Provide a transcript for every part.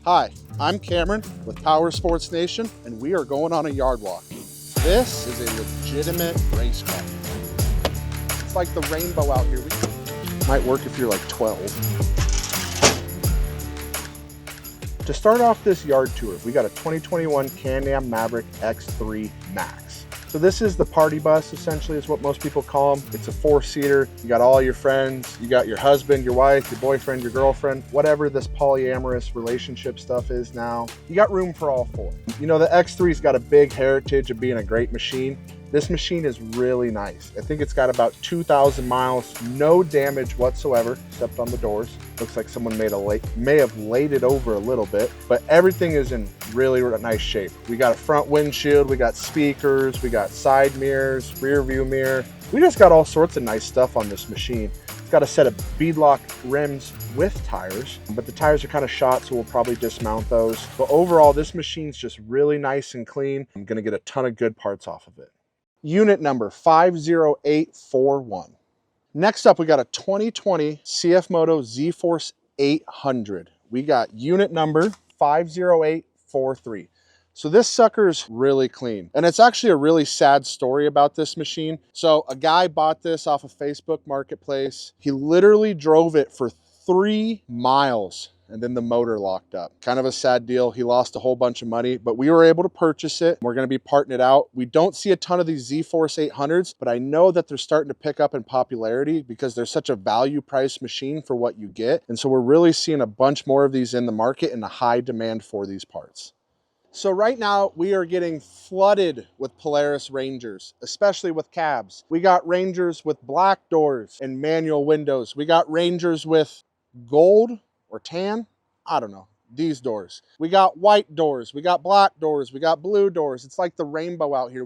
Hi, I'm Cameron with PowerSportsNation, and we are going on a yard walk. This is a legitimate race car. It's like the rainbow out here. Might work if you're like 12. To start off this yard tour, we got a 2021 Can-Am Maverick X3 Max. So this is the party bus, essentially, is what most people call them. It's a 4-seater. You got all your friends, you got your husband, your wife, your boyfriend, your girlfriend, whatever this polyamorous relationship stuff is now. You got room for all four. You know, the X3's got a big heritage of being a great machine. This machine is really nice. I think it's got about 2,000 miles, no damage whatsoever, except on the doors. Looks like someone may have laid it over a little bit, but everything is in really nice shape. We got a front windshield, we got speakers, we got side mirrors, rear view mirror. We just got all sorts of nice stuff on this machine. It's got a set of beadlock rims with tires, but the tires are kind of shot, so we'll probably dismount those. But overall, this machine's just really nice and clean. I'm gonna get a ton of good parts off of it. Unit number 50841. Next up, we got a 2020 Moto ZForce 800. We got unit number 50843. So this sucker's really clean. And it's actually a really sad story about this machine. So a guy bought this off of Facebook Marketplace. He literally drove it for 3 miles and then the motor locked up. Kind of a sad deal. He lost a whole bunch of money, but we were able to purchase it. We're gonna be parting it out. We don't see a ton of these ZForce 800s, but I know that they're starting to pick up in popularity because they're such a value price machine for what you get. And so we're really seeing a bunch more of these in the market and a high demand for these parts. So right now we are getting flooded with Polaris Rangers, especially with cabs. We got Rangers with black doors and manual windows. We got Rangers with gold or tan, I don't know, these doors. We got white doors, we got black doors, we got blue doors. It's like the rainbow out here.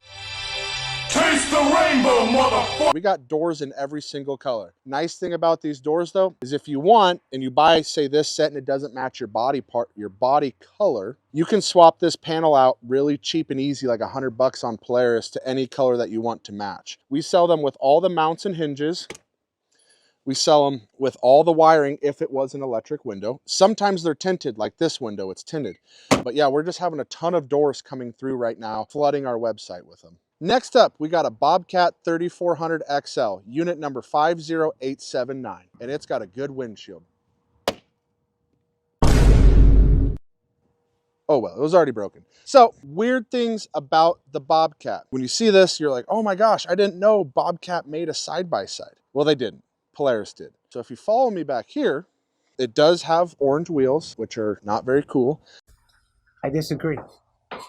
Taste the rainbow, motherfucker! We got doors in every single color. Nice thing about these doors though, is if you want and you buy, say, this set and it doesn't match your body part, your body color, you can swap this panel out really cheap and easy, like $100 on Polaris, to any color that you want to match. We sell them with all the mounts and hinges. We sell them with all the wiring if it was an electric window. Sometimes they're tinted, like this window, it's tinted. But yeah, we're just having a ton of doors coming through right now, flooding our website with them. Next up, we got a Bobcat 3400 XL, unit number 50879, and it's got a good windshield. Oh well, it was already broken. So, weird things about the Bobcat. When you see this, you're like, oh my gosh, I didn't know Bobcat made a side-by-side. Well, they didn't. Polaris did. So if you follow me back here, it does have orange wheels, which are not very cool. I disagree.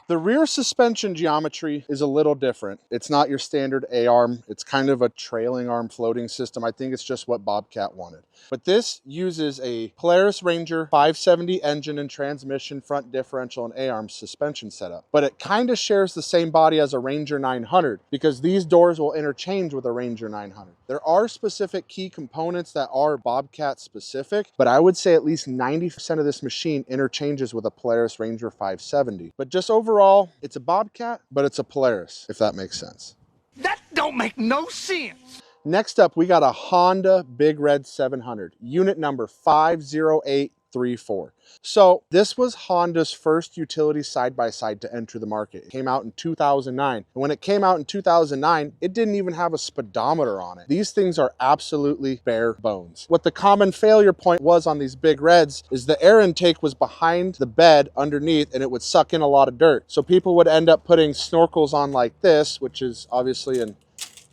The rear suspension geometry is a little different. It's not your standard A-arm. It's kind of a trailing arm floating system. I think it's just what Bobcat wanted. But this uses a Polaris Ranger 570 engine and transmission, front differential, and A-arm suspension setup. But it kind of shares the same body as a Ranger 900 because these doors will interchange with a Ranger 900. There are specific key components that are Bobcat specific, but I would say at least 90% of this machine interchanges with a Polaris Ranger 570. But just overall, it's a Bobcat, but it's a Polaris, if that makes sense. That don't make no sense! Next up, we got a Honda Big Red 700, unit number 50834. So this was Honda's first utility side-by-side to enter the market. It came out in 2009. And when it came out in 2009, it didn't even have a speedometer on it. These things are absolutely bare bones. What the common failure point was on these Big Reds is the air intake was behind the bed underneath and it would suck in a lot of dirt. So people would end up putting snorkels on like this, which is obviously in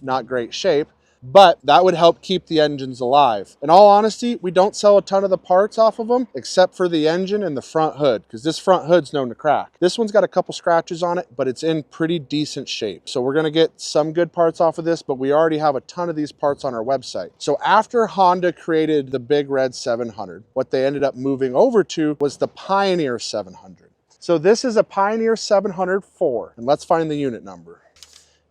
not great shape. But that would help keep the engines alive. In all honesty, we don't sell a ton of the parts off of them, except for the engine and the front hood, because this front hood's known to crack. This one's got a couple scratches on it, but it's in pretty decent shape. So we're gonna get some good parts off of this, but we already have a ton of these parts on our website. So after Honda created the Big Red 700, what they ended up moving over to was the Pioneer 700. So this is a Pioneer 704, and let's find the unit number.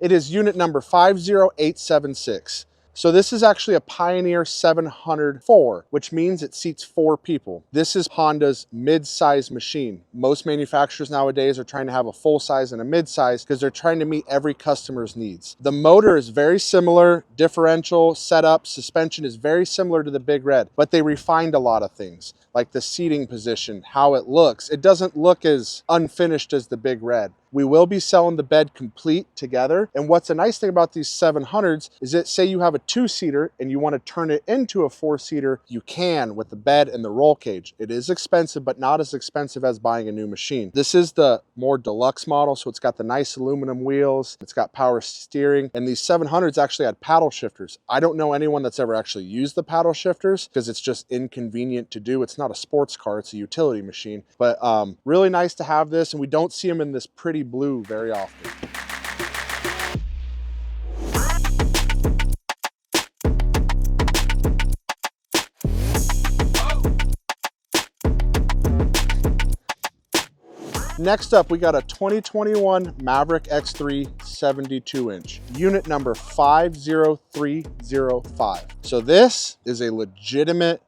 It is unit number 50876. So this is actually a Pioneer 704, which means it seats 4 people. This is Honda's mid-size machine. Most manufacturers nowadays are trying to have a full size and a mid-size because they're trying to meet every customer's needs. The motor is very similar, differential, setup, suspension is very similar to the Big Red, but they refined a lot of things. like the seating position, how it looks. It doesn't look as unfinished as the Big Red. We will be selling the bed complete together. And what's a nice thing about these 700s is that say you have a 2-seater and you want to turn it into a 4-seater, you can with the bed and the roll cage. It is expensive, but not as expensive as buying a new machine. This is the more deluxe model, so it's got the nice aluminum wheels, it's got power steering, and these 700s actually had paddle shifters. I don't know anyone that's ever actually used the paddle shifters because it's just inconvenient to do. It's not a sports car, it's a utility machine. But really nice to have this, and we don't see them in this pretty blue very often. Next up, we got a 2021 Maverick X3 72-inch, unit number 50305. So this is a legitimate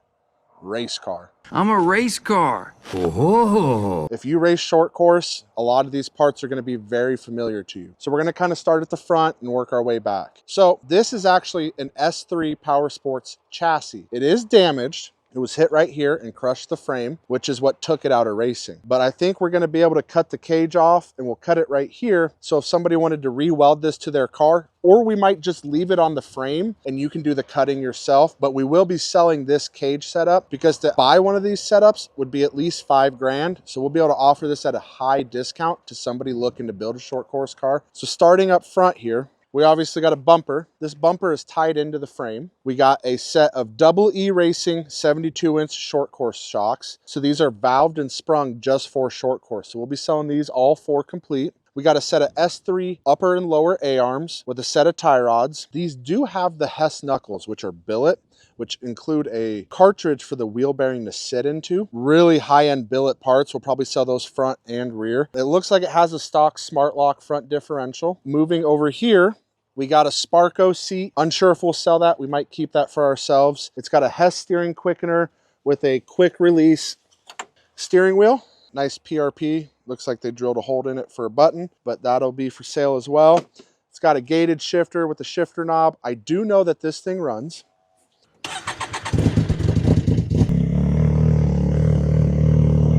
race car. I'm a race car. Oh. If you race short course, a lot of these parts are going to be very familiar to you. So we're going to kind of start at the front and work our way back. So this is actually an S3 Powersports chassis. It is damaged. It was hit right here and crushed the frame, which is what took it out of racing. But I think we're gonna be able to cut the cage off, and we'll cut it right here. So if somebody wanted to re-weld this to their car, or we might just leave it on the frame and you can do the cutting yourself. But we will be selling this cage setup because to buy one of these setups would be at least $5,000. So we'll be able to offer this at a high discount to somebody looking to build a short course car. So starting up front here, we obviously got a bumper. This bumper is tied into the frame. We got a set of Double E Racing 72-inch short course shocks. So these are valved and sprung just for short course. So we'll be selling these all 4 complete. We got a set of S3 upper and lower A-arms with a set of tie rods. These do have the Hess knuckles, which are billet, which include a cartridge for the wheel bearing to sit into. Really high-end billet parts. We'll probably sell those front and rear. It looks like it has a stock smart lock front differential. Moving over here, we got a Sparco seat. Unsure if we'll sell that. We might keep that for ourselves. It's got a Hess steering quickener with a quick release steering wheel. Nice PRP. Looks like they drilled a hole in it for a button, but that'll be for sale as well. It's got a gated shifter with a shifter knob. I do know that this thing runs.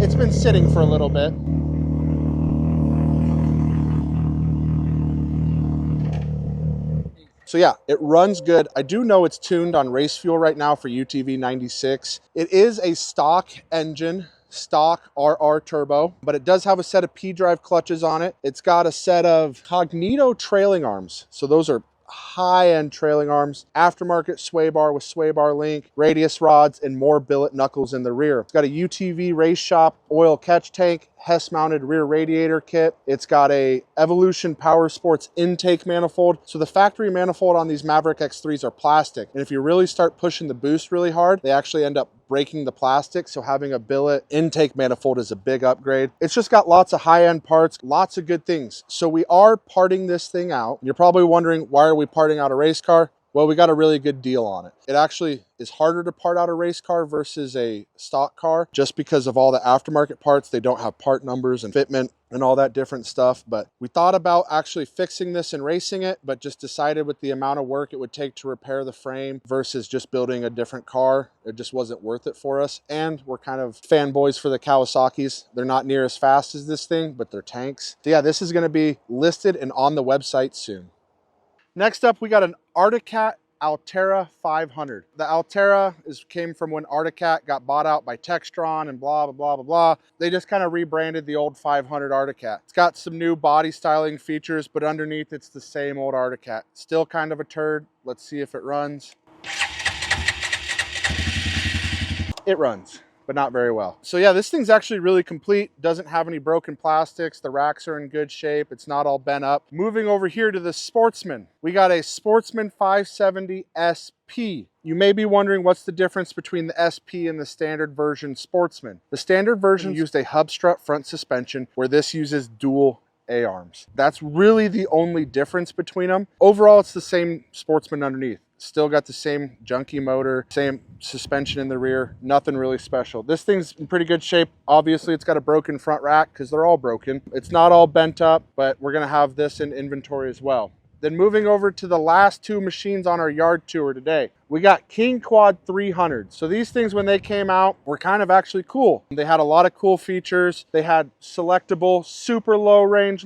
It's been sitting for a little bit. So yeah, it runs good. I do know it's tuned on race fuel right now for UTV 96. It is a stock engine, stock RR turbo, but it does have a set of P-drive clutches on it. It's got a set of Cognito trailing arms. So those are high-end trailing arms, aftermarket sway bar with sway bar link, radius rods, and more billet knuckles in the rear. It's got a UTV race shop oil catch tank, Hess mounted rear radiator kit. It's got a Evolution PowerSports intake manifold. So the factory manifold on these Maverick X3s are plastic. And if you really start pushing the boost really hard, they actually end up breaking the plastic. So having a billet intake manifold is a big upgrade. It's just got lots of high-end parts, lots of good things. So we are parting this thing out. You're probably wondering, why are we parting out a race car? Well, we got a really good deal on it. It actually is harder to part out a race car versus a stock car just because of all the aftermarket parts. They don't have part numbers and fitment and all that different stuff. But we thought about actually fixing this and racing it, but just decided with the amount of work it would take to repair the frame versus just building a different car, it just wasn't worth it for us. And we're kind of fanboys for the Kawasaki's. They're not near as fast as this thing, but they're tanks. So yeah, this is going to be listed and on the website soon. Next up, we got an Articat Altera 500. The Altera came from when Articat got bought out by Textron and blah, blah, blah, blah, blah. They just kind of rebranded the old 500 Articat. It's got some new body styling features, but underneath it's the same old Articat. Still kind of a turd. Let's see if it runs. It runs, but not very well. So yeah, this thing's actually really complete. Doesn't have any broken plastics. The racks are in good shape. It's not all bent up. Moving over here to the Sportsman. We got a Sportsman 570 SP. You may be wondering what's the difference between the SP and the standard version Sportsman. The standard version used a hub strut front suspension, where this uses dual A-arms. That's really the only difference between them. Overall, it's the same Sportsman underneath. Still got the same junky motor, same suspension in the rear, nothing really special. This thing's in pretty good shape. Obviously, it's got a broken front rack because they're all broken. It's not all bent up, but we're gonna have this in inventory as well. Then moving over to the last two machines on our yard tour today, we got King Quad 300. So these things, when they came out, were kind of actually cool. They had a lot of cool features. They had selectable, super low range,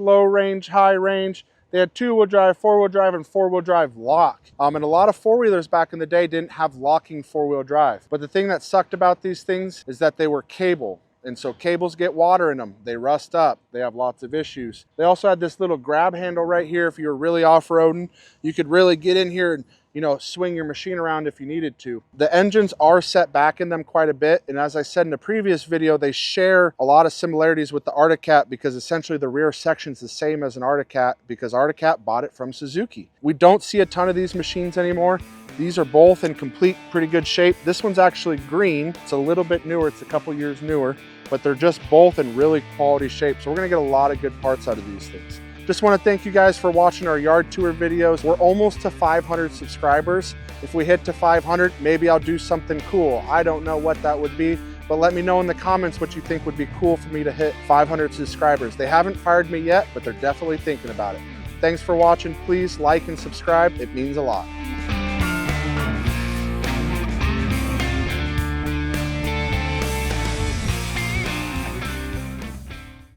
high range. They had 2-wheel drive, 4-wheel drive, and 4-wheel drive lock. And a lot of 4-wheelers back in the day didn't have locking 4-wheel drive. But the thing that sucked about these things is that they were cable. And so cables get water in them. They rust up. They have lots of issues. They also had this little grab handle right here. If you were really off-roading, you could really get in here and, you know, swing your machine around if you needed to. The engines are set back in them quite a bit. And as I said in the previous video, they share a lot of similarities with the Arctic Cat because essentially the rear section's the same as an Arctic Cat because Arctic Cat bought it from Suzuki. We don't see a ton of these machines anymore. These are both in complete, pretty good shape. This one's actually green. It's a little bit newer. It's a couple years newer, but they're just both in really quality shape. So we're gonna get a lot of good parts out of these things. Just wanna thank you guys for watching our yard tour videos. We're almost to 500 subscribers. If we hit to 500, maybe I'll do something cool. I don't know what that would be, but let me know in the comments what you think would be cool for me to hit 500 subscribers. They haven't fired me yet, but they're definitely thinking about it. Thanks for watching. Please like and subscribe. It means a lot.